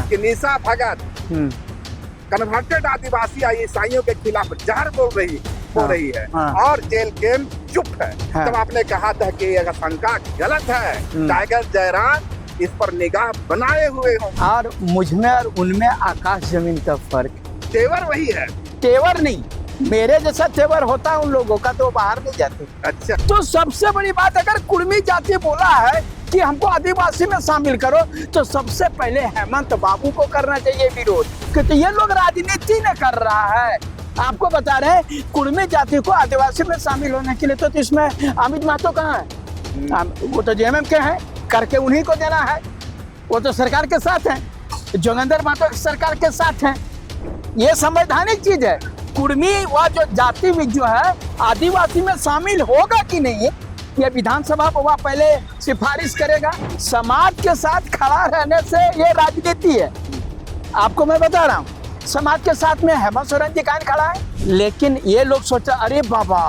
कि निशा भगत कन्वर्टेड आदिवासी ईसाइयों के खिलाफ जहर बोल रही है और जेल केम चुप है। तब आपने कहा था कि यह शंका गलत है, टाइगर जयराम इस पर निगाह बनाए हुए हो। और मुझमें और उनमें आकाश जमीन का फर्क। तेवर वही है। तेवर नहीं, मेरे जैसा तेवर होता उन लोगों का तो बाहर नहीं जाते। अच्छा, तो सबसे बड़ी बात, अगर कुर्मी जाति बोला है कि हमको आदिवासी में शामिल करो, तो सबसे पहले हेमंत बाबू को करना चाहिए विरोध, क्योंकि ये लोग राजनीति न कर रहा है। आपको बता रहे हैं कुर्मी जाति को आदिवासी में शामिल होने के लिए तो इसमें अमित महतो कहाँ है? वो तो जेएमएम के हैं, करके उन्हीं को देना है। वो तो सरकार के साथ है, जोगेंद्र महतो सरकार के साथ है। ये संवैधानिक चीज है। कुर्मी व जो जाति में जो है आदिवासी में शामिल होगा कि नहीं, ये विधानसभा को पहले सिफारिश करेगा। समाज के साथ खड़ा रहने से ये राजनीति है। आपको मैं बता रहा हूँ, समाज के साथ में हेमंत सोरेन जी काहे खड़ा है, लेकिन ये लोग सोचा अरे बाबा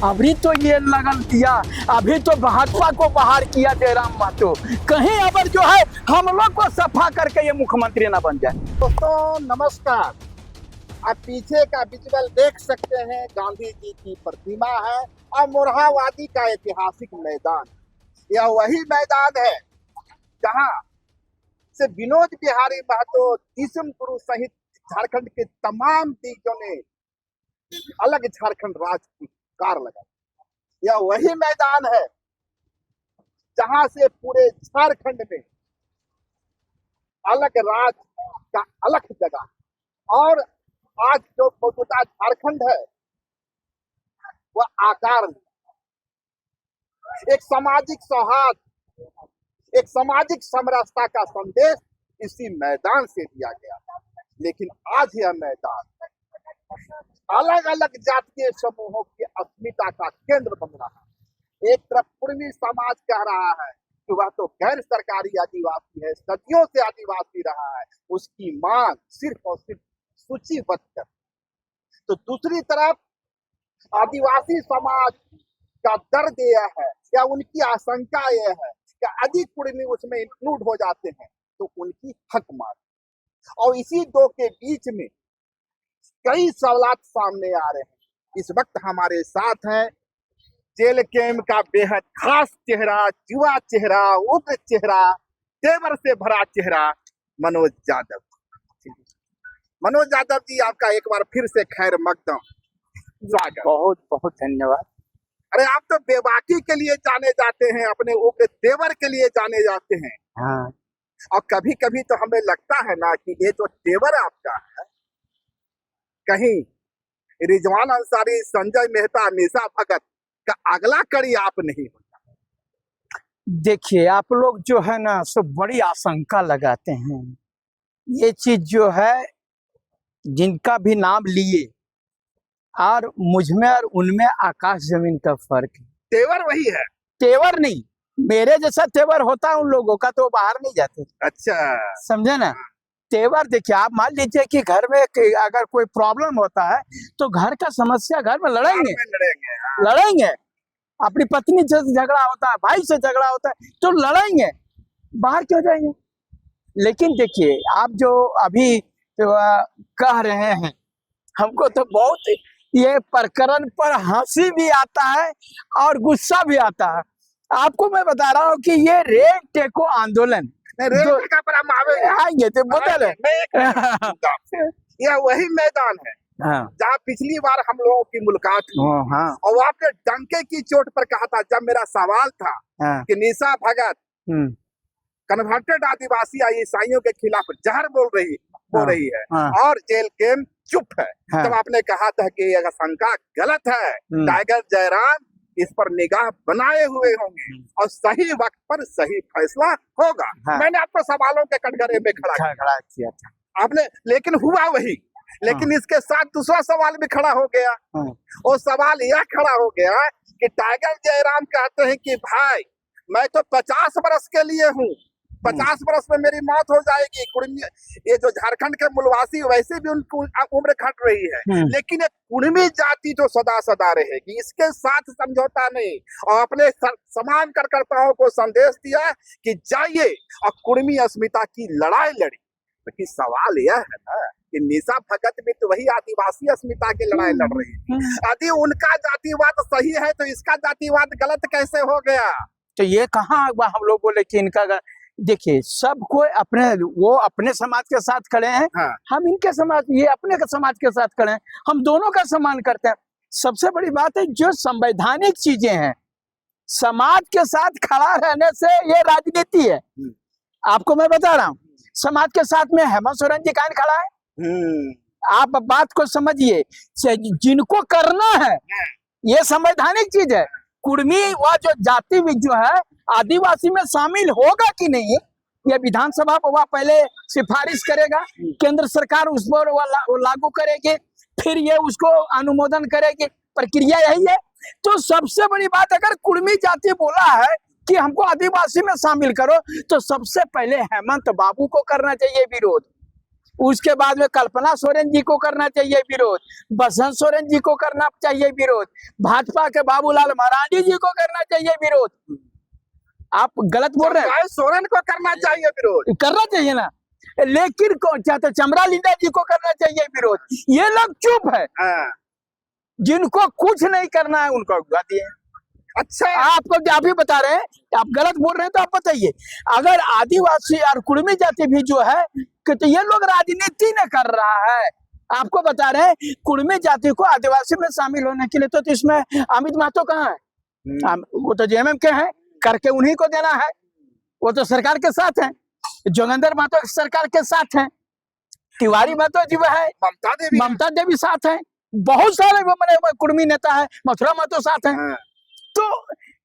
अभी तो ये लगन दिया, अभी तो भाजपा को बाहर किया जयराम महतो, कहीं अगर जो है हम लोग को सफा करके ये मुख्यमंत्री ना बन जाए। दोस्तों नमस्कार, आप पीछे का विजुअल देख सकते हैं। गांधी जी की प्रतिमा है और मोरहाबादी का ऐतिहासिक मैदान। यह वही मैदान है जहां से विनोद बिहारी महतो, तीसम गुरु सहित झारखंड के तमाम दीजों ने अलग झारखंड राज्य की कार लगाई। यह वही मैदान है जहां से पूरे झारखंड में अलग राज्य का अलग जगह, और आज जो मौजूदा झारखंड है वह आकार एक सामाजिक सौहार्द, एक सामाजिक समरसता का संदेश इसी मैदान से दिया गया। लेकिन आज यह मैदान अलग अलग जातीय समूहों की अस्मिता का केंद्र बन रहा है। एक तरफ कुर्मी समाज कह रहा है कि वह तो गैर सरकारी आदिवासी है, सदियों से आदिवासी रहा है, उसकी मांग सिर्फ और सिर्फ सूचीबद्ध कर। तो दूसरी तरफ आदिवासी समाज का दर्द यह है या उनकी आशंका यह है कि यदि कुर्मी उसमें इंक्लूड हो जाते हैं तो उनकी हक मांग। और इसी दो के बीच में कई सवाल सामने आ रहे हैं। इस वक्त हमारे साथ हैं जेल केम का बेहद खास चेहरा, युवा चेहरा, उग्र चेहरा, तेवर से भरा चेहरा, मनोज यादव। मनोज यादव जी, आपका एक बार फिर से खैर मकदम स्वागत। बहुत बहुत धन्यवाद। अरे आप तो बेबाकी के लिए जाने जाते हैं, अपने उग्र तेवर के लिए जाने जाते हैं। हाँ। और कभी कभी तो हमें लगता है ना कि ये जो तेवर आपका है, कहीं रिजवान अंसारी, संजय मेहता, निशा भगत का अगला कड़ी आप नहीं होता। देखिए, आप लोग जो है ना सो बड़ी आशंका लगाते हैं। ये चीज जो है जिनका भी नाम लिए, और मुझमें और उनमें आकाश जमीन का फर्क है। तेवर वही है। तेवर नहीं, मेरे जैसा तेवर होता उन लोगों का तो बाहर नहीं जाते। अच्छा, समझे ना। तेवर देखिए, आप मान लीजिए कि घर में अगर कोई प्रॉब्लम होता है तो घर का समस्या घर में लड़ेंगे। अपनी पत्नी से झगड़ा होता है, भाई से झगड़ा होता है तो लड़ेंगे, बाहर क्यों जाएंगे। लेकिन देखिए, आप जो अभी कह रहे हैं, हमको तो बहुत ये प्रकरण पर हंसी भी आता है और गुस्सा भी आता है। आपको मैं बता रहा हूँ कि ये रेल टेको आंदोलन आएंगे तो बदल यह वही मैदान है जहाँ पिछली बार हम लोगों की मुलाकात हुई। और आपने डंके की चोट पर कहा था, जब मेरा सवाल था कि निशा भगत कन्वर्टेड आदिवासी ईसाइयों के खिलाफ जहर बोल रही है और जेल केम चुप है, तब आपने कहा था कि यह शंका गलत है, टाइगर जयराम इस पर निगाह बनाए हुए होंगे और सही वक्त पर सही फैसला होगा। मैंने आपको सवालों के कटघरे में खड़ा किया था आपने, लेकिन हुआ वही। लेकिन इसके साथ दूसरा सवाल भी खड़ा हो गया। और सवाल यह खड़ा हो गया कि टाइगर जयराम कहते हैं कि भाई मैं तो 50 वर्ष के लिए हूँ, 50 वर्ष में मेरी मौत हो जाएगी। कुर्मी, ये जो झारखंड के मूलवासी वैसे भी उनकी उम्र घट रही है, लेकिन एक कुर्मी जाति जो सदा सदा रहेगी, इसके साथ समझौता नहीं। और अपने समान कार्यकर्ताओं को संदेश दिया कि जाइए और कुर्मी अस्मिता की लड़ाई लड़ी। लेकिन सवाल यह है ना कि निशा भगत भी तो वही आदिवासी अस्मिता की लड़ाई लड़ रही है। यदि उनका जातिवाद सही है तो इसका जातिवाद गलत कैसे हो गया? तो ये कहाँ हम लोग बोले कि इनका देखिए सबको अपने वो अपने समाज के साथ खड़े हैं, हाँ। हम इनके समाज ये अपने समाज के साथ खड़े हैं, हम दोनों का सम्मान करते हैं। सबसे बड़ी बात है जो संवैधानिक चीजें हैं समाज के साथ खड़ा रहने से ये राजनीति है। आपको मैं बता रहा हूँ समाज के साथ में हेमंत सोरेन जी काहे खड़ा है। आप बात को समझिए, जिनको करना है ये संवैधानिक चीज है। कुर्मी व जो जाति जो है आदिवासी में शामिल होगा कि नहीं ये विधानसभा को वह पहले सिफारिश करेगा, केंद्र सरकार उस पर लागू करेगी, फिर ये उसको अनुमोदन करेगी, प्रक्रिया यही है। तो सबसे बड़ी बात अगर कुर्मी जाति बोला है कि हमको आदिवासी में शामिल करो तो सबसे पहले हेमंत बाबू को करना चाहिए विरोध, उसके बाद में कल्पना सोरेन जी को करना चाहिए विरोध, बसंत सोरेन जी को करना चाहिए विरोध, भाजपा के बाबूलाल मरांडी जी को करना चाहिए विरोध। आप गलत बोल रहे हैं, सोरेन को करना चाहिए विरोध, करना चाहिए ना, लेकिन चाहते चमरा लिंडा जी को करना चाहिए विरोध। ये लोग चुप है, जिनको कुछ नहीं करना है उनको उगा दिए। अच्छा आपको आप ही बता रहे हैं, आप गलत बोल रहे हैं तो आप बताइए। अगर आदिवासी और कुर्मी जाति भी जो है कि तो ये लोग राजनीति न कर रहा है। आपको बता रहे हैं कुर्मी जाति को आदिवासी में शामिल होने के लिए तो इसमें अमित महतो कहाँ है? वो तो जेएमएम के हैं, करके उन्हीं को देना है, वो तो सरकार के साथ है। जोगेंद्र महतो सरकार के साथ है, तिवारी महतो जी है, ममता देवी साथ है, बहुत सारे वो कुर्मी नेता है, मथुरा महतो साथ है। तो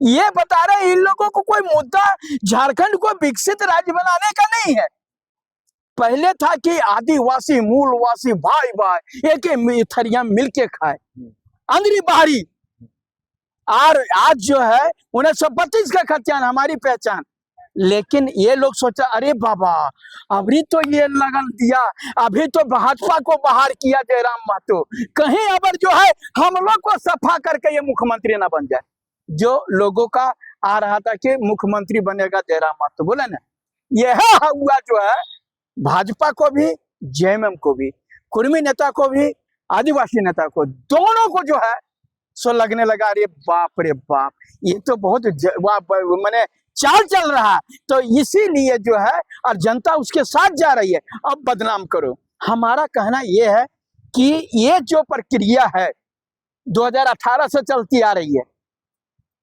ये बता रहे इन लोगों को कोई मुद्दा झारखंड को विकसित राज्य बनाने का नहीं है। पहले था कि आदिवासी मूलवासी भाई भाई एक थरिया मिलके खाए, अंदरी बाहरी। और आज जो है 1932 का खतियान हमारी पहचान, लेकिन ये लोग सोचा अरे बाबा अभी तो ये लगन दिया, अभी तो भाजपा को बाहर किया जयराम महतो, कहीं अबर जो है हम लोग को सफा करके ये मुख्यमंत्री ना बन जाए। जो लोगों का आ रहा था कि मुख्यमंत्री बनेगा जयराम महतो, बोले ना, यह हुआ जो है भाजपा को भी जेएमएम को भी, कुर्मी नेता को भी, आदिवासी नेता को, दोनों को जो है सो लगने लगा अरे बाप रे बाप ये तो बहुत मैंने चाल चल रहा। तो इसीलिए जो है और जनता उसके साथ जा रही है, अब बदनाम करो। हमारा कहना यह है कि ये जो प्रक्रिया है 2018 से चलती आ रही है,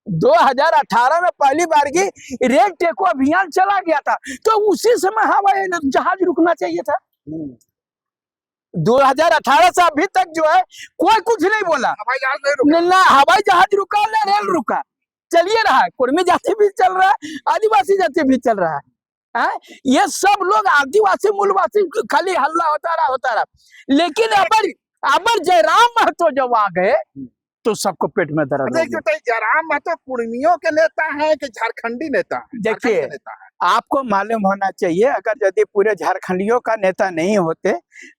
2018 में पहली बार की रेड टेको अभियान चला गया था, तो उसी समय हवाई जहाज रुकना चाहिए था। 2018 से अभी तक जो है कोई कुछ नहीं बोला, हवाई जहाज नहीं रुका, ना हवाई जहाज रुका ना रेल रुका, चलिए रहा है। कुर्मी जाति भी चल रहा है, आदिवासी जाति भी चल रहा है। ये सब लोग आदिवासी मूलवासी खाली हल्ला होता रहा। लेकिन अबर जयराम महतो जब आ गए तो सबको पेट में दर्द हो गया। जयराम महतो कुर्मियों के नेता हैं कि झारखंडी नेता? देखिए आपको मालूम होना चाहिए, अगर यदि पूरे झारखंडियों का नेता नहीं होते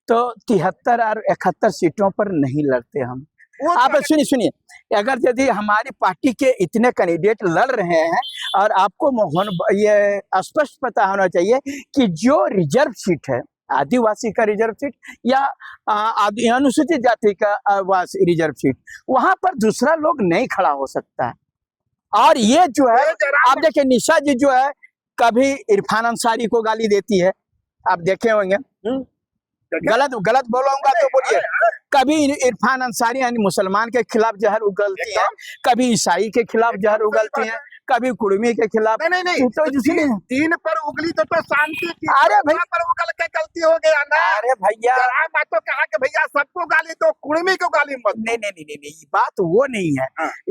तो 73 और 71 सीटों पर नहीं लड़ते हम। आप सुनिए, अगर यदि हमारी पार्टी के इतने कैंडिडेट लड़ रहे हैं और आपको ये स्पष्ट पता होना चाहिए कि जो रिजर्व सीट है आदिवासी का रिजर्व सीट या अनुसूचित जाति का रिजर्व सीट, वहां पर दूसरा लोग नहीं खड़ा हो सकता है। और ये जो है आप देखिए निशा जी जो है कभी इरफान अंसारी को गाली देती है, आप देखे होंगे, गलत बोलूंगा तो बोलिए, कभी इरफान अंसारी यानी मुसलमान के खिलाफ जहर उगलती है, कभी ईसाई के खिलाफ जहर उगलती है, कभी कुर्मी के खिलाफ। नहीं तो तीन पर उगली तो शांति की, अरे भैया पर उगल के गलती हो गया ना। अरे भैया मैं तो कहा कि भैया सबको गाली दो, कुर्मी को गाली मत। नहीं, बात वो नहीं है।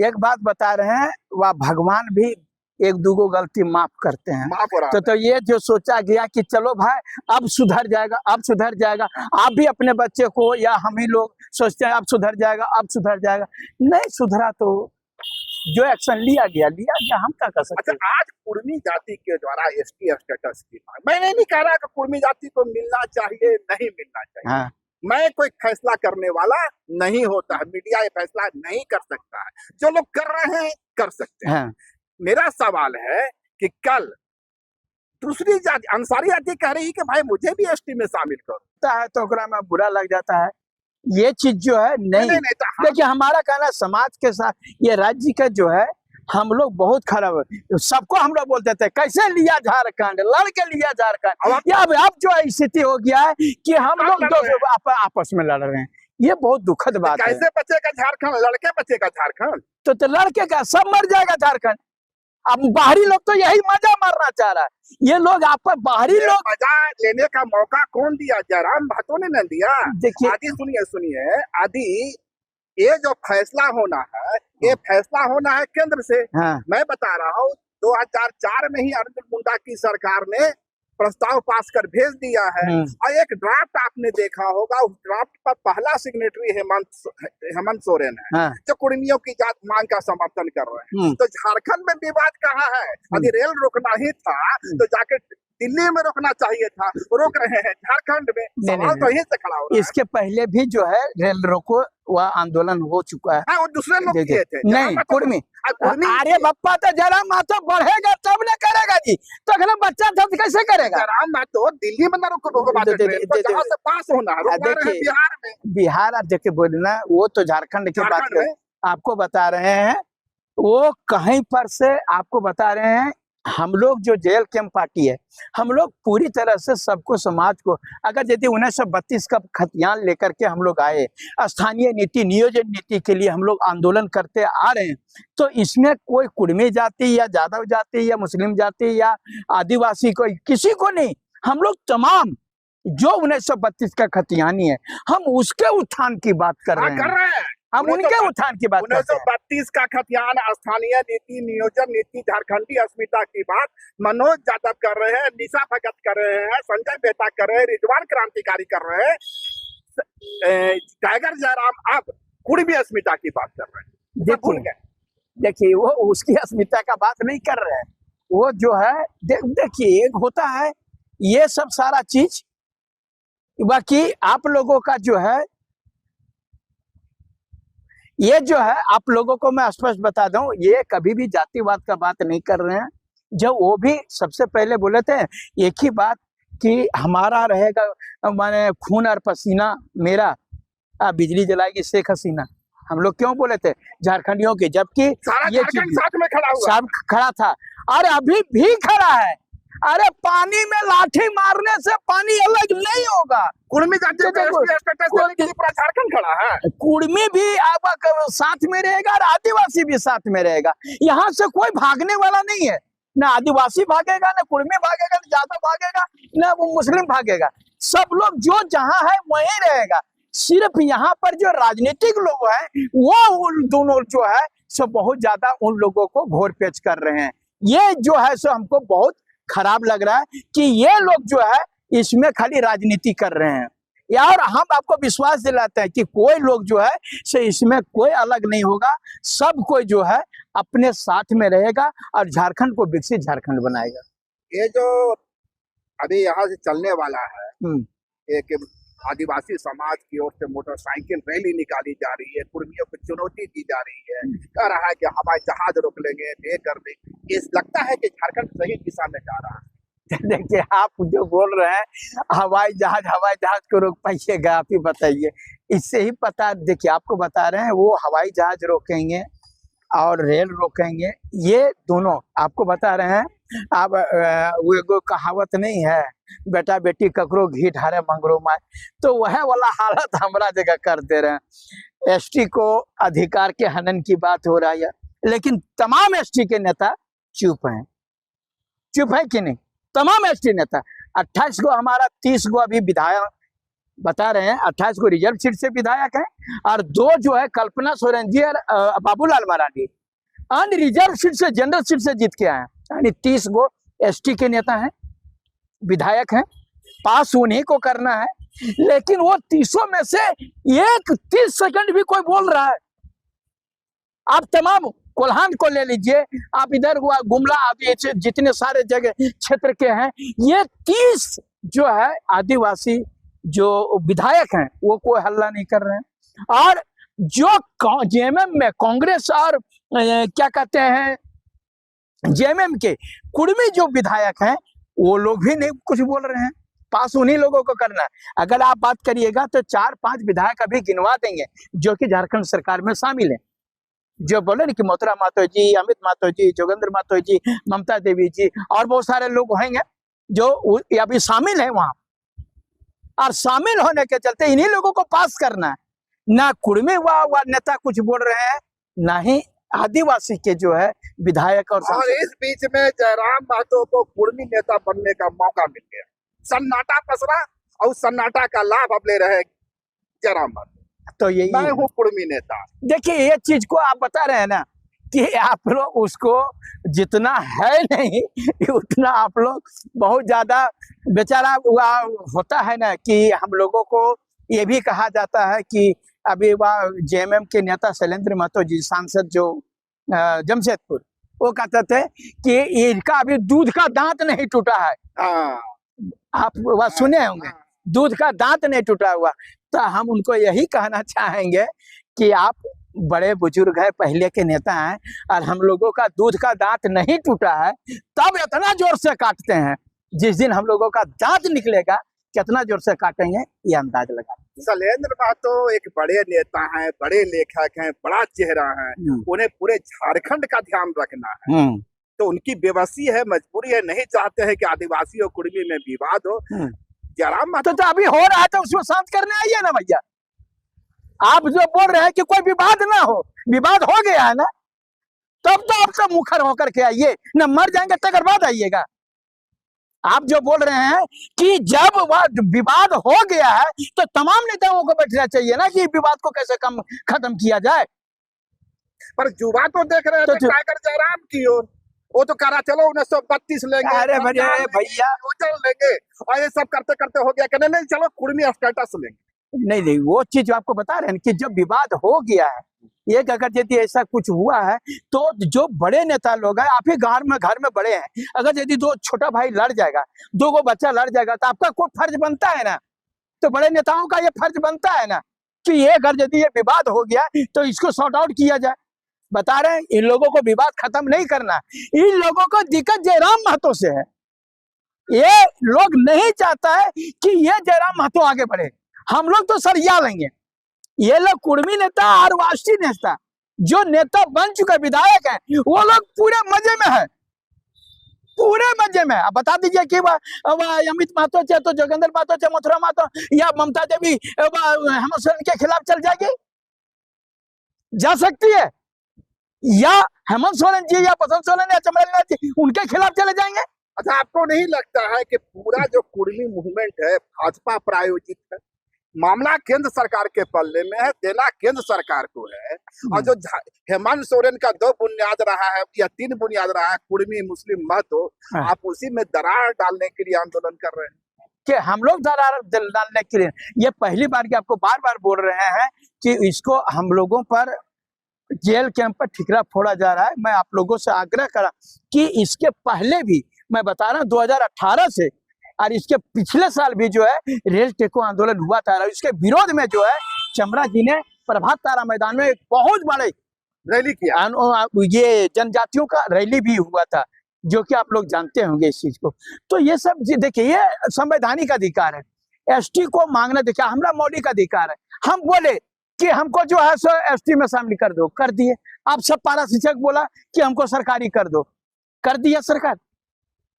एक बात बता रहे हैं, वह भगवान भी एक दूगो गलती माफ करते हैं। तो ये जो सोचा गया कि चलो भाई अब सुधर जाएगा, आप भी अपने बच्चे को या हम ही लोग सोचते हैं अब सुधर जाएगा, नहीं सुधरा तो जो एक्शन लिया गया हम क्या कर सकते हैं। आज कुर्मी जाति के द्वारा एसटी स्टेटस की मांग, मैं नहीं कह रहा कि कुर्मी जाति को मिलना चाहिए नहीं मिलना चाहिए। हाँ। मैं कोई फैसला करने वाला नहीं होता है, मीडिया ये फैसला नहीं कर सकता है, जो लोग कर रहे हैं कर सकते हैं। हाँ। मेरा सवाल है कि कल दूसरी जाति अंसारी जाति कह रही कि भाई मुझे भी एसटी में शामिल करो। होता है तो ओकरा में बुरा लग जाता है। ये चीज जो है नहीं, नहीं तो हम देखिए हमारा कहना समाज के साथ, ये राज्य का जो है हम लोग बहुत खराब है। सबको हम लोग बोलते थे कैसे लिया झारखंड, लड़के लिया झारखंड। या अब जो स्थिति हो गया है कि हम लोग आपस में लड़ रहे हैं, ये बहुत दुखद बात है। कैसे बचेगा झारखंड, लड़के बचेगा झारखंड? तो लड़के का सब मर जाएगा झारखंड। अब बाहरी लोग तो यही मजा मारना चाह रहा है। ये लोग आपका बाहरी लोग मजा लेने का मौका कौन दिया? जयराम महतो ने न दिया। देखिए आदि सुनिए आदि, ये जो फैसला होना है, ये फैसला होना है केंद्र से। हाँ। मैं बता रहा हूँ 2004 में ही अर्जुन मुंडा की सरकार ने प्रस्ताव पास कर भेज दिया है और एक ड्राफ्ट आपने देखा होगा, उस ड्राफ्ट पर पहला सिग्नेटरी हेमंत सोरेन है। हाँ। जो कुर्मियों की जात मांग का समर्थन कर रहे हैं। तो झारखंड में विवाद कहाँ है? यदि रेल रोकना ही था तो जाके दिल्ली में रोकना चाहिए था, रोक रहे हैं झारखंड में। सवाल तो यहीं से खड़ा हो रहा है। इसके पहले भी जो है रेल रोको वह आंदोलन हो चुका है। हाँ, वो दूसरे लोग किए थे। नहीं कुर्मी, अरे बप्पा तो जयराम महतो बढ़ेगा तब न करेगा जी। तो अगर बच्चा था तो कैसे करेगा? जयराम महतो दिल्ली में न रोकवा जहाँ से पास होना है, रोकवा रहे हैं बिहार में। बिहार आप देखिए बोलना, वो तो झारखंड की बात कर आपको बता रहे हैं। वो कहीं पर से आपको बता रहे हैं, हम लोग जो जेल कैंप पार्टी है, हम लोग पूरी तरह से सबको, समाज को, अगर यदि 1932 का खतियान लेकर के हम लोग आए, स्थानीय नीति नियोजन नीति के लिए हम लोग आंदोलन करते आ रहे हैं, तो इसमें कोई कुर्मी जाति या यादव जाति या मुस्लिम जाति या आदिवासी कोई किसी को नहीं, हम लोग तमाम जो 1932 का खतियानी है, हम उसके उत्थान की बात कर रहे हैं। हम उनके उत्थान की बात करते हैं। 1932 का खतियान, स्थानीय नीति नियोजन नीति, झारखंडी अस्मिता की बात मनोज यादव कर रहे हैं, निशा भगत कर रहे हैं, संजय मेहता कर रहे हैं, रिजवान क्रांतिकारी कर रहे हैं, टाइगर जयराम अब कुर्मी अस्मिता की बात कर रहे हैं। देखिए वो उसकी अस्मिता का बात नहीं कर रहे हैं, वो जो है देखिए एक होता है ये सब सारा चीज। बाकी आप लोगों का जो है, ये जो है आप लोगों को मैं स्पष्ट बता दूं, ये कभी भी जातिवाद का बात नहीं कर रहे हैं। जब वो भी सबसे पहले बोले थे एक ही बात कि हमारा रहेगा, माने खून और पसीना मेरा, बिजली जलाएगी शेख हसीना। हम लोग क्यों बोले थे झारखंडियों के, जबकि ये साथ में खड़ा हुआ, सब खड़ा था और अभी भी खड़ा है। अरे पानी में लाठी मारने से पानी अलग नहीं होगा। कुर्मी जाति पूरा झारखंड खड़ा है। कुर्मी भी आपका साथ में रहेगा और आदिवासी भी साथ में रहेगा। यहाँ से कोई भागने वाला नहीं है, ना आदिवासी भागेगा, ना कुर्मी भागेगा, ना यादव भागेगा, ना वो मुस्लिम भागेगा। सब लोग जो जहाँ है वहीं रहेगा। सिर्फ यहाँ पर जो राजनीतिक लोग हैं वो दोनों जो है सो बहुत ज्यादा उन लोगों को घोर पेच कर रहे हैं। ये जो है सो हमको बहुत खराब लग रहा है कि ये लोग जो है इसमें खाली राजनीति कर रहे हैं। यार हम आपको विश्वास दिलाते हैं कि कोई लोग जो है से इसमें कोई अलग नहीं होगा, सब कोई जो है अपने साथ में रहेगा और झारखंड को विकसित झारखंड बनाएगा। ये जो अभी यहाँ से चलने वाला है, एक आदिवासी समाज की ओर से मोटरसाइकिल रैली निकाली जा रही है, कुर्मियों को चुनौती दी जा रही है, कह रहा है कि हवाई जहाज रोक लेंगे, ये कर देंगे। ये लगता है कि झारखंड सही दिशा में जा रहा है। देखिए आप जो बोल रहे हैं हवाई जहाज को रोक पाइएगा, आप ही बताइए। इससे ही पता, देखिए आपको बता रहे हैं वो हवाई जहाज रोकेंगे और रेल रोकेंगे, ये दोनों आपको बता रहे हैं। अब वो कहावत नहीं है, बेटा बेटी ककरो घी ढारे मंगरो माय, तो वह वाला हालत हमारा जगह कर दे रहे हैं। एसटी को अधिकार के हनन की बात हो रहा है, लेकिन तमाम एसटी के नेता चुप है कि नहीं? तमाम एसटी नेता 28 को हमारा 30 को अभी विधायक बता रहे हैं, 28 को रिजर्व सीट से विधायक हैं और 2 जो है कल्पना सोरेन जी और बाबूलाल मरांडी अनरिजर्व सीट से, जनरल सीट से जीत के आए हैं। यानी 30 को एसटी के नेता हैं, विधायक हैं, पास उन्हीं को करना है। लेकिन वो 30 में से एक 30 सेकंड भी कोई बोल रहा है। आप तमाम कोल्हान को ले लीजिए, आप इधर हुआ गुमला, आप जितने सारे जगह क्षेत्र के हैं, ये 30 जो है आदिवासी जो विधायक हैं वो कोई हल्ला नहीं कर रहे हैं। और जो जेएमएम में कांग्रेस और क्या कहते हैं जेएमएम के कुर्मी जो विधायक हैं वो लोग भी नहीं कुछ बोल रहे हैं। पास उन्हीं लोगों को करना है। अगर आप बात करिएगा तो 4-5 विधायक अभी गिनवा देंगे जो कि झारखंड सरकार में शामिल है, जो बोले ना कि मोथरा मातो जी, अमित मातो जी, जोगेंद्र मातो जी, ममता देवी जी और बहुत सारे लोग होंगे जो अभी शामिल है वहां। और शामिल होने के चलते इन्हीं लोगों को पास करना है। ना कुर्मी व नेता कुछ बोल रहे हैं, ना ही आदिवासी के जो है विधायक और इस बीच में जयराम महतो को कुर्मी नेता बनने का मौका मिल गया, सन्नाटा पसरा और सन्नाटा का लाभ अब ले रहे जयराम महतो। तो यही मैं हूँ कुर्मी नेता। देखिए ये चीज को आप बता रहे हैं ना कि आप लोग उसको जितना है नहीं उतना आप लोग बहुत ज्यादा बेचारा होता है ना कि हम लोगों को ये भी कहा जाता है कि अभी वह जेएमएम के नेता शैलेंद्र महतो जी, सांसद जो जमशेदपुर, वो कहते थे कि इनका अभी दूध का दांत नहीं टूटा है। आप वह सुने होंगे, दूध का दांत नहीं टूटा हुआ। तो हम उनको यही कहना चाहेंगे कि आप बड़े बुजुर्ग है, पहले के नेता हैं और हम लोगों का दूध का दांत नहीं टूटा है, तब इतना जोर से काटते हैं। जिस दिन हम लोगों का दांत निकलेगा कितना जोर से काटेंगे ये अंदाज लगा। शैलेंद्र महतो एक बड़े नेता हैं, बड़े लेखक हैं, बड़ा चेहरा है, उन्हें पूरे झारखंड का ध्यान रखना है। तो उनकी बेबसी है, मजबूरी है, नहीं चाहते हैं कि आदिवासी और कुर्मी में विवाद हो। जयराम महतो तो अभी हो रहा है तो उसको शांत करने आइए ना भैया। आप जो बोल रहे हैं कि कोई विवाद ना हो, विवाद हो गया है ना, तब तो आप सब मुखर होकर के आइए ना, मर जाएंगे तकर बाद आइएगा। आप जो बोल रहे हैं कि जब वह विवाद हो गया है तो तमाम नेताओं को बैठना चाहिए ना कि विवाद को कैसे खत्म किया जाए। पर युवा तो देख रहे हैं तो टाइगर जयराम की ओर, वो तो कह रहा चलो 1932 लेंगे, अरे भैया लेंगे और ये सब करते करते हो गया, कहने नहीं चलो कुर्मी स्टेटस लेंगे। नहीं वो चीज आपको बता रहे हैं कि जब विवाद हो गया है, एक अगर यदि ऐसा कुछ हुआ है तो जो बड़े नेता लोग हैं, आप ही घर में बड़े हैं, अगर यदि दो छोटा भाई लड़ जाएगा, दो को बच्चा लड़ जाएगा तो आपका कोई फर्ज बनता है ना, तो बड़े नेताओं का ये फर्ज बनता है ना कि ये अगर यदि ये विवाद हो गया तो इसको सॉर्ट आउट किया जाए। बता रहे हैं इन लोगों को विवाद खत्म नहीं करना, इन लोगों को दिक्कत जयराम महतो से है। ये लोग नहीं चाहता है कि ये जयराम महतो आगे बढ़े, हम लोग तो सरिया लेंगे। ये लोग कुर्मी नेता और राष्ट्रीय नेता जो नेता बन चुके विधायक हैं, वो लोग पूरे मजे में है, पूरे मजे में। अब बता दीजिए कि अमित महतो चाहे तो जोगेंद्र महतो चाहे मथुरा महतो या ममता देवी हेमंत सोरेन के खिलाफ चल जाएगी, जा सकती है, या हेमंत सोरेन जी या पसंद सोरेन या चमरेला जी उनके खिलाफ चले जाएंगे। अच्छा, आपको नहीं लगता है कि पूरा जो कुर्मी मूवमेंट है भाजपा प्रायोजित है, मामला केंद्र सरकार के पल्ले में है, देना केंद्र सरकार को है, और जो हेमंत सोरेन का 2 बुनियाद रहा है या 3 बुनियाद रहा है, कुर्मी मुस्लिम महतो, आप उसी में दरार डालने के लिए आंदोलन कर रहे हैं कि हम लोग दरार डालने के लिए? ये पहली बार की आपको बार बार बोल रहे हैं कि इसको हम लोगों पर जेल कैंप पर ठिकरा फोड़ा जा रहा है। मैं आप लोगों से आग्रह करा कि इसके पहले भी मैं बता रहा हूँ 2018 से और इसके पिछले साल भी जो है रेल टेको आंदोलन हुआ था, इसके विरोध में जो है चमरा जी ने प्रभात तारा मैदान में एक बहुत बड़े रैली किया, ये जनजातियों का रैली भी हुआ था, जो कि आप लोग जानते होंगे इस चीज को। तो ये सब देखिए ये संवैधानिक अधिकार है, एसटी को मांगना देखिए हमारा मौलिक अधिकार है। हम बोले कि हमको जो है सो एसटी में शामिल कर दो, कर दिए। आप सब पारा शिक्षक बोला कि हमको सरकारी कर दो, कर दिया सरकार।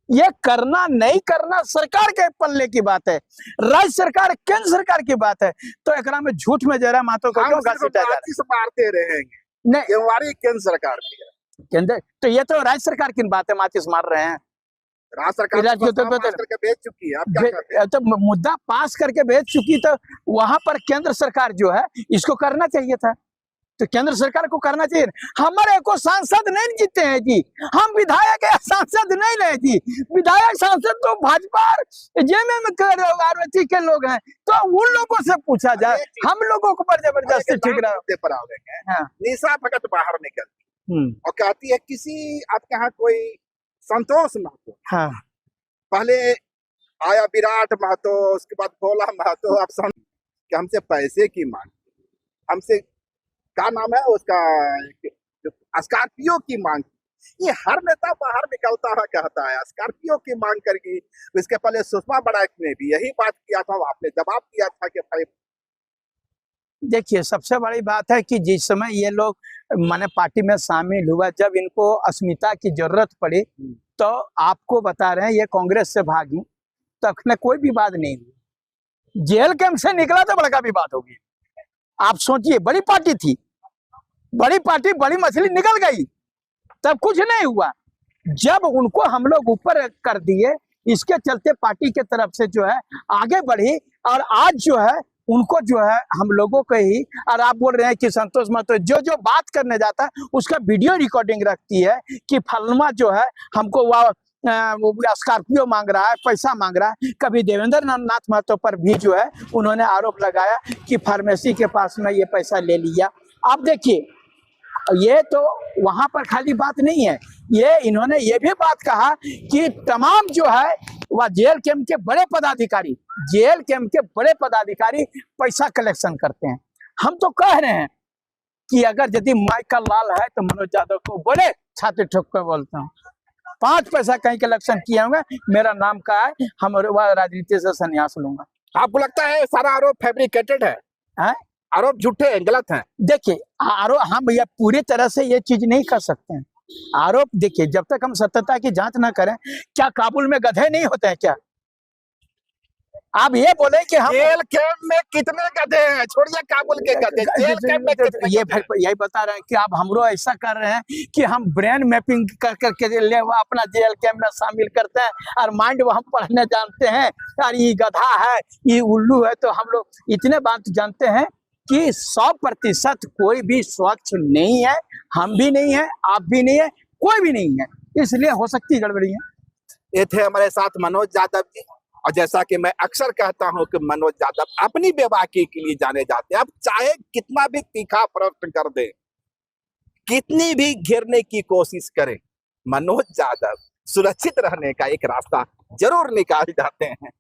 ये करना नहीं करना सरकार के पल्ले की बात है, राज्य सरकार केंद्र सरकार की बात है। तो एकरा में झूठ में जयराम महतो को क्यों घसीटा जा रहा है? मारते रहेंगे नहीं, हमारी केंद्र सरकार की है केंद्र, तो ये तो राज्य सरकार की बात है, माचिस मार रहे हैं। राज्य सरकार करके भेज चुकी है, आप क्या करते हैं? तो मुद्दा पास करके भेज चुकी, तो वहां पर केंद्र सरकार जो है इसको करना चाहिए था, तो केंद्र सरकार को करना चाहिए। हमारे को सांसद नहीं जीते हैं जी, हम विधायक है, सांसद नहीं रहे जी। विधायक सांसद तो भाजपा जेएमएम के लोग हैं, तो उन लोगों से पूछा जाए, हम लोगों को पर जबरदस्ती ठीक रहा। निशा भगत बाहर निकलती और कहती है किसी आपके यहाँ कोई संतोष महतो, हाँ, पहले आया विराट महतो, उसके बाद भोला महतो, आप समझ कि हमसे पैसे की मांग, हमसे क्या नाम है उसका, स्कॉर्पियो की मांग, ये हर नेता बाहर निकलता है कहता है स्कॉर्पियो की मांग करेगी। इसके पहले सुषमा स्वराज ने भी यही बात किया था, आपने जवाब दिया था कि भाई देखिए, सबसे बड़ी बात है कि जिस समय ये लोग माने पार्टी में शामिल हुआ, जब इनको अस्मिता की जरूरत पड़ी, तो आपको बता रहे हैं ये कांग्रेस से भागी, तक में कोई विवाद नहीं हुआ। जेल कैंप से निकला तो बड़का विवाद हो गया। आप सोचिए, बड़ी पार्टी थी, बड़ी पार्टी, बड़ी मछली निकल गई, तब कुछ नहीं हुआ। जब उनको हम लोग ऊपर कर दिए, इसके चलते पार्टी के तरफ से जो है आगे बढ़ी, और आज जो है उनको जो है हम लोगों को ही, और आप बोल रहे हैं कि संतोष महतो जो जो बात करने जाता है उसका वीडियो रिकॉर्डिंग रखती है कि फलमा जो है हमको वह स्कॉर्पियो मांग रहा है, पैसा मांग रहा है। कभी देवेंद्र नाथ महतो पर भी जो है उन्होंने आरोप लगाया कि फार्मेसी के पास में ये पैसा ले लिया। आप देखिए, ये तो वहां पर खाली बात नहीं है, ये इन्होंने ये भी बात कहा कि तमाम जो है वह जेल कैंप के बड़े पदाधिकारी, जेल कैंप के बड़े पदाधिकारी पैसा कलेक्शन करते हैं। हम तो कह रहे हैं कि अगर यदि माइकल लाल है तो मनोज यादव को बड़े छाती ठोक कर बोलता हूँ, 5 पैसा कहीं कलेक्शन किए होंगे, मेरा नाम का है, हम राजनीति से संन्यास लूंगा। आपको लगता है सारा आरोप फैब्रिकेटेड है? आरोप झूठे हैं, गलत हैं? देखिए, आरोप हम ये पूरी तरह से ये चीज नहीं कर सकते हैं। आरोप देखिए, जब तक हम सत्यता की जांच ना करें, क्या काबुल में गधे नहीं होते हैं क्या? आप ये बोले कि हम जेल कैंप में कितने गधे हैं? छोड़िए काबुल के गधे, जेल कैंप में कितने ये गधे हैं? यही बता रहे हैं कि आप हमरो ऐसा कर रहे हैं कि हम ब्रेन मैपिंग कर करके ले वो अपना जेल कैंप में शामिल करते हैं, और माइंड वो हम पढ़ने जानते हैं, यार ये गधा है, ये उल्लू है। तो हम लोग इतने बात जानते हैं कि 100% कोई भी स्वच्छ नहीं है, हम भी नहीं है, आप भी नहीं है, कोई भी नहीं है, इसलिए हो सकती है गड़बड़ियां। ये थे हमारे साथ मनोज यादव जी, और जैसा कि मैं अक्सर कहता हूं कि मनोज यादव अपनी बेबाकी के लिए जाने जाते हैं। अब चाहे कितना भी तीखा प्रश्न कर दे, कितनी भी घेरने की कोशिश करें, मनोज यादव सुरक्षित रहने का एक रास्ता जरूर निकाल जाते हैं।